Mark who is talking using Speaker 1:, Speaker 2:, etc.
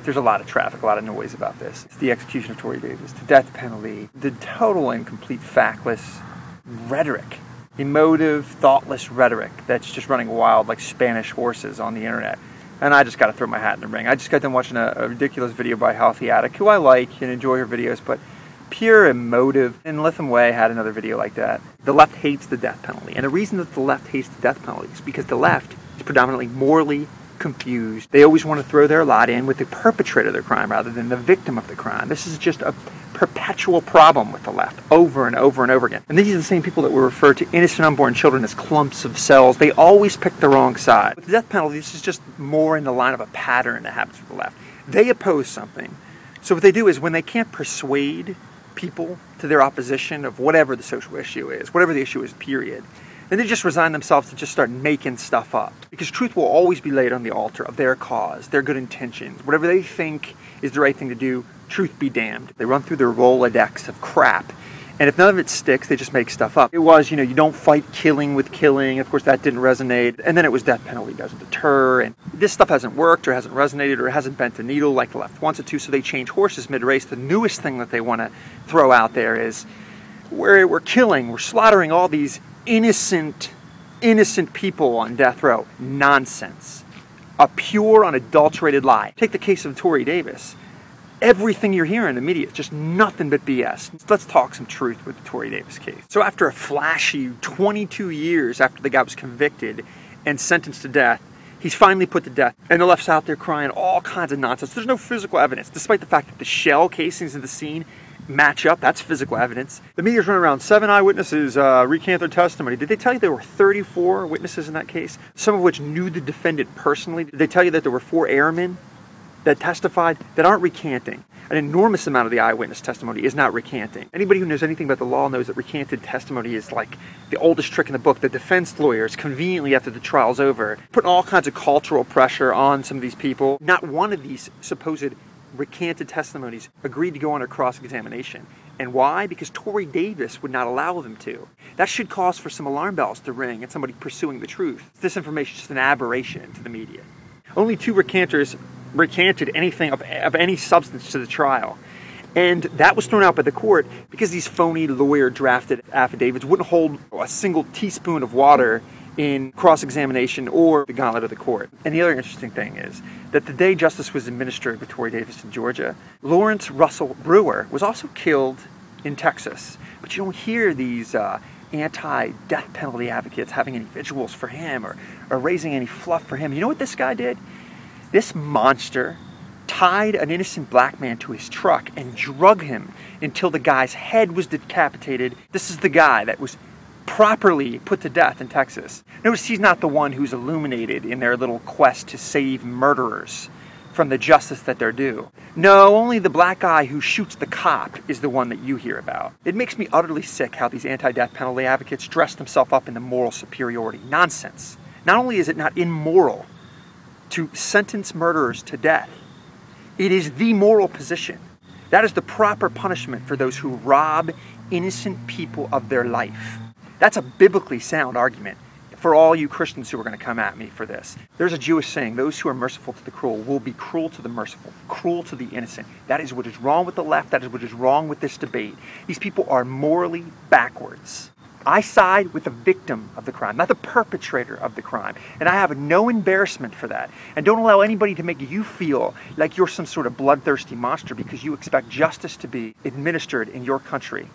Speaker 1: There's a lot of traffic, a lot of noise about this. It's the execution of Tory Davis, the death penalty, the total and complete factless rhetoric, emotive, thoughtless rhetoric that's just running wild like Spanish horses on the internet. And I just got to throw my hat in the ring. I just got done watching a ridiculous video by Healthy Addict, who I like and enjoy her videos, but pure emotive. And Litham Way had another video like that. The left hates the death penalty. And the reason that the left hates the death penalty is because the left is predominantly morally confused. They always want to throw their lot in with the perpetrator of the crime rather than the victim of the crime. This is just a perpetual problem with the left, over and over and over again. And these are the same people that will refer to innocent unborn children as clumps of cells. They always pick the wrong side. With the death penalty, this is just more in the line of a pattern that happens with the left. They oppose something. So what they do is when they can't persuade people to their opposition of whatever the social issue is, whatever the issue is, period, then they just resign themselves to just start making stuff up. Because truth will always be laid on the altar of their cause, their good intentions, whatever they think is the right thing to do, truth be damned. They run through their Rolodex of crap, and if none of it sticks, they just make stuff up. It was, you don't fight killing with killing. Of course, that didn't resonate. And then it was death penalty doesn't deter, and this stuff hasn't worked or hasn't resonated or hasn't bent a needle like the left wants it to, so they change horses mid-race. The newest thing that they want to throw out there is we're killing, we're slaughtering all these innocent people on death row. Nonsense. A pure, unadulterated lie. Take the case of Tory Davis. Everything you're hearing in the media is just nothing but BS. Let's talk some truth with the Tory Davis case. So after a flashy 22 years after the guy was convicted and sentenced to death, he's finally put to death. And the left's out there crying all kinds of nonsense. There's no physical evidence, despite the fact that the shell casings of the scene match up. That's physical evidence. The media's running around 7 eyewitnesses recant their testimony. Did they tell you there were 34 witnesses in that case, some of which knew the defendant personally? Did they tell you that there were 4 airmen that testified that aren't recanting? An enormous amount of the eyewitness testimony is not recanting. Anybody who knows anything about the law knows that recanted testimony is like the oldest trick in the book. The defense lawyers, conveniently after the trial's over, putting all kinds of cultural pressure on some of these people. Not one of these supposed recanted testimonies agreed to go under cross-examination. And why? Because Tory Davis would not allow them to. That should cause for some alarm bells to ring and somebody pursuing the truth. This information is just an aberration to the media. Only 2 recanters recanted anything of any substance to the trial. And that was thrown out by the court because these phony lawyer-drafted affidavits wouldn't hold a single teaspoon of water in cross-examination or the gauntlet of the court. And the other interesting thing is that the day justice was administered with Tory Davis in Georgia, Lawrence Russell Brewer was also killed in Texas. But you don't hear these anti-death penalty advocates having any vigils for him or raising any fluff for him. You know what this guy did? This monster tied an innocent black man to his truck and drug him until the guy's head was decapitated. This is the guy that was properly put to death in Texas. Notice he's not the one who's illuminated in their little quest to save murderers from the justice that they're due. No, only the black guy who shoots the cop is the one that you hear about. It makes me utterly sick how these anti-death penalty advocates dress themselves up into moral superiority. Nonsense. Not only is it not immoral to sentence murderers to death, it is the moral position. That is the proper punishment for those who rob innocent people of their life. That's a biblically sound argument for all you Christians who are going to come at me for this. There's a Jewish saying, those who are merciful to the cruel will be cruel to the merciful, cruel to the innocent. That is what is wrong with the left. That is what is wrong with this debate. These people are morally backwards. I side with the victim of the crime, not the perpetrator of the crime. And I have no embarrassment for that. And don't allow anybody to make you feel like you're some sort of bloodthirsty monster because you expect justice to be administered in your country.